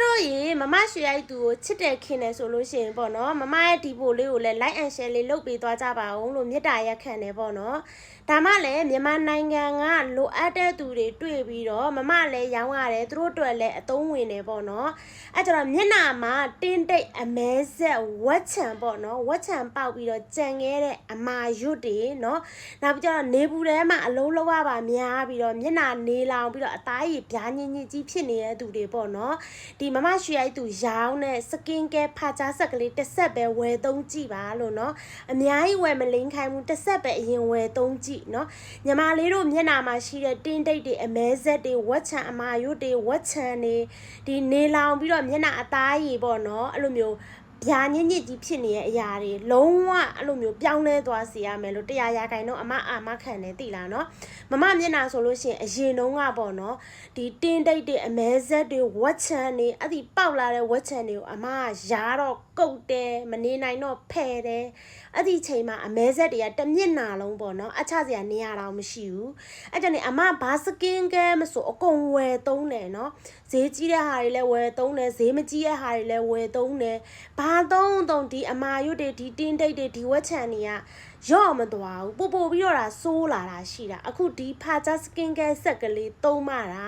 တို့ရေမမရှိရိုက်သူကိုချစ်တယ်ခင်တယ်ဆိုလို့ရှိရင်ပေါ့နော်မမရဲ့ဒီပို့လေးကိုလည်း like and share လေးလုပ်ပေးသွားကြပါအောင်လို့မေတ္တာရက်ခံတယ်ပေါ့နော်ဒါမှလည်းမြန်မာနိုင်ငံကလိုအပ်တဲ့သူတွေတွေ့ပြီးတော့မမလည်းရောင်းရတယ်သူတို့အတွက်လည်းအသုံးဝင်တယ်ပေါ့နော်အဲ့ကျတော့မျက်နှာမှာတင်းတိတ်အမဲဆက်ဝက်ချံပေါ့နော်ဝက်ချံပေါက်ပြီးတော့ကြံခဲ့တဲ့အမာရွတ်တွေနော်နောက်ပြီးတော့နေပူထဲမှာအလုံးလောက်ရပါများပြီးတော့မျက်နှာနေလောင်ပြီးတော့အသားရည်ပြားညင်ညင်ကြီးဖြစ်နေတဲ့သူတွေပေါ့နော်ဒီမမရှိရိုက်သူရောင်းတဲ့ skin care ဖာချာဆက်ကလေးတစ်ဆက်ပဲဝယ်သုံးကြည့်ပါလို့နော်အများကြီးဝယ်မလိမ့်ခိုင်းဘူးတစ်ဆက်ပဲအရင်ဝယ်သုံးကြည့်နော်ညီမလေးတို့မျက်နှာမှာရှိတဲ့တင်းတိတ်တွေအမဲဆက်တွေဝက်ချံအမာရွတ်တွေဝက်ချံတွေဒီနေလောင်ပြီးတော့မျက်နှာအသားရည်ပေါ့နော်အဲ့လိုမျိုးဗျာညစ်ညစ်ကြီးဖြစ်နေတဲ့အရာတွေလုံးဝအဲ့လိုမျိုးပြောင်းလဲသွားစေရမယ်လို့တရားရခိုင်တော့အမအာမခံတယ်သိလားနော်မမမျက်နှာဆိုလို့ရှိရင်အရင်တုန်းကပေါ့နော်ဒီတင်းတိတ်တွေအမဲဆက်တွေဝက်ချံတွေအဲ့ဒီပေါက်လာတဲ့ဝက်ချံတွေကိုအမရာတော့ကုတ်တယ်မနေနိုင်တော့ဖယ်တယ်အဲ့ဒီချိန်မှာအမဲဆက်တွေကတမျက်နှာလုံးပေါ့နော်အချစရာနေရတော့မရှိဘူးအဲ့ကြောင့်နေအမဘာစကင်ကဲမဆိုအကုန်ဝယ်သုံးတယ်နော်ဈေးကြီးတဲ့ဟာတွေလည်းဝယ်သုံးတယ်ဈေးမကြီးတဲ့ဟာတွေလည်းဝယ်သုံးတယ်ဘာသုံးဒီအမာရွတ်တွေဒီတင်းတိတ်တွေဒီဝက်ချံတွေကရော့မသွားဘူးပို့ပြီးတော့ဆိုးလာတာရှိတာအခုဒီဖာချာစကင်ကဲဆက်ကလေးသုံးမှတာ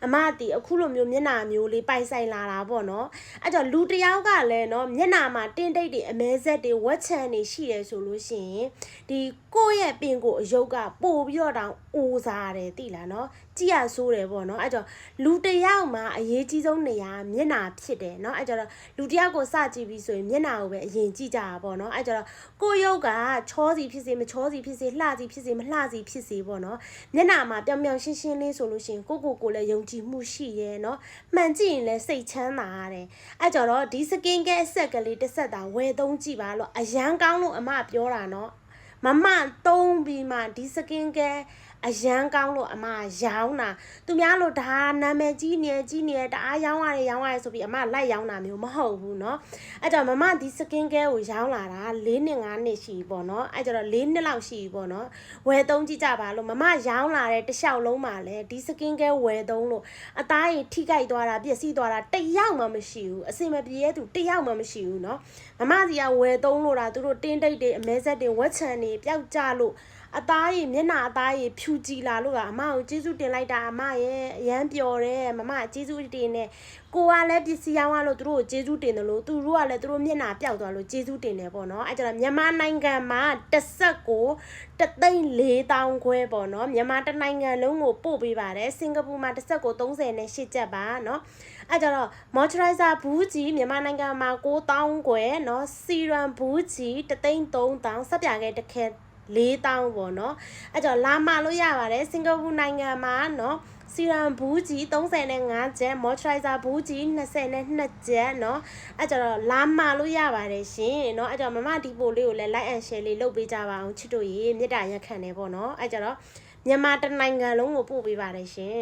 အမတီအခုလိုမျိုးမျက်နှာမျိုးလေးပိုင်ဆိုင်လာတာပေါ့နော်အဲ့တော့လူတယောက်ကလည်းနော်မျက်နှာမှာတင်းတိတ်တွေအမဲဆက်တွေဝက်ချံတွေရှိတယ်ဆိုလို့ရှိရင်ဒီကိုယ့်ရဲ့ပင်ကိုအယုတ်ကပို့ပြီးတော့တောင်အိုးစားတယ်သိလားနော်ကြည့်ရဆိုးတယ်ပေါ့နော်အဲ့တော့လူတယောက်မှာအရေးကြီးဆုံးနေရာမျက်နှာဖြစ်တယ်နော်အဲ့တော့လူတယောက်ကိုစကြည့်ပြီးဆိုရင်မျက်နှာကိုပဲအရင်ကြည့်ကြတာပေါ့နော်အဲ့တော့ကိုယ့်ယုတ်ကချောစီဖြစ်စေမချောစီဖြစ်စေလှစီဖြစ်စေမလှစီဖြစ်စေပေါ့နော်မျက်နှာမှာပြောင်ပြောင်ရှင်းရှင်းလေးဆိုလို့ရှိရင်ကိုလည်းယုံကြည်မှုရှိရဲနော်မှန်ကြည့်ရင်လည်းစိတ်ချမ်းသာရတယ်အဲ့တော့ဒီ skin care အဆက်ကလေးတစ်ဆက်တာဝယ်သုံးကြည့်ပါလို့အရန်ကောင်းလို့အမပြောတာနော်မမသုံးပြီးမှဒီ skin care အရန်ကောင်းလို့အမရောင်းတာသူများလို့ဒါနာမည်ကြီးနေတအားရောင်းရတယ်ဆိုပြီးအမလိုက်ရောင်းတာမျိုးမဟုတ်ဘူးเนาะအဲ့တော့မမဒီ skin care ကိုရောင်းလာတာ4နှစ်5နှစ်ရှိပြီပေါ့เนาะအဲ့တော့4နှစ်လောက်ရှိပြီပေါ့เนาะဝယ်သုံးကြည့်ကြပါလို့မမရောင်းလာတဲ့တစ်လျှောက်လုံးမှာလဲဒီ skin care ဝယ်သုံးလို့အသားရည်ထိကြိုက်သွားတာပျက်စီးသွားတာတယောက်မှမရှိဘူးအစင်မပြေတဲ့သူတယောက်မှမရှိဘူးเนาะမမစီကဝယ်သုံးလို့တာသူတို့တင်းတိတ်တွေအမဲဆက်တွေဝက်ချံတွေပျောက်ကြလို့အသားရည်မျက်နှာအသားရည်ဖြူကြည်လာလို့ကအမကိုကျေးဇူးတင်လိုက်တာအမရဲ့အရန်ပျော်တယ်မမကျေးဇူးတင်နေကိုကလည်းပစ္စည်းရောင်းရလို့သူတို့ကိုကျေးဇူးတင်တယ်လို့သူတို့ကလည်းသူတို့မျက်နှာပျောက်သွားလို့ကျေးဇူးတင်တယ်ပေါ့နော်အဲ့ကျတော့မြန်မာနိုင်ငံမှာတစ်ဆက်ကို3,400,000 ခွဲပေါ့နော်မြန်မာတစ်နိုင်ငံလုံးကိုပို့ပေးပါတယ်စင်ကာပူမှာတစ်ဆက်ကို38ကျပ်ပါနော်အဲ့ကျတော့ moisturizer ဘူးကြီးမြန်မာနိုင်ငံမှာ9,000 ခွဲနော် serum ဘူးကြီး3,300,000စပ်ပြခဲ့တစ်ခဲ4,000ပေါ့နော်အဲ့တော့လာမလို့ရပါတယ်စင်ကာပူနိုင်ငံမှာနော်စီရမ်ဘူးကြီး35ကျပ် moisturizer ဘူးကြီး22ကျပ်เนาะအဲ့ကြတော့လာမလို့ရပါတယ်ရှင်เนาะအဲ့ကြတော့မမဒီပို့လေးကိုလည်း like and share လေးလုပ်ပေးကြပါအောင်ချစ်တို့ရေမေတ္တာရက်ခံနေပေါ့เนาะအဲ့ကြတော့မြန်မာတနိုင်ငံလုံးကိုပို့ပေးပါတယ်ရှင်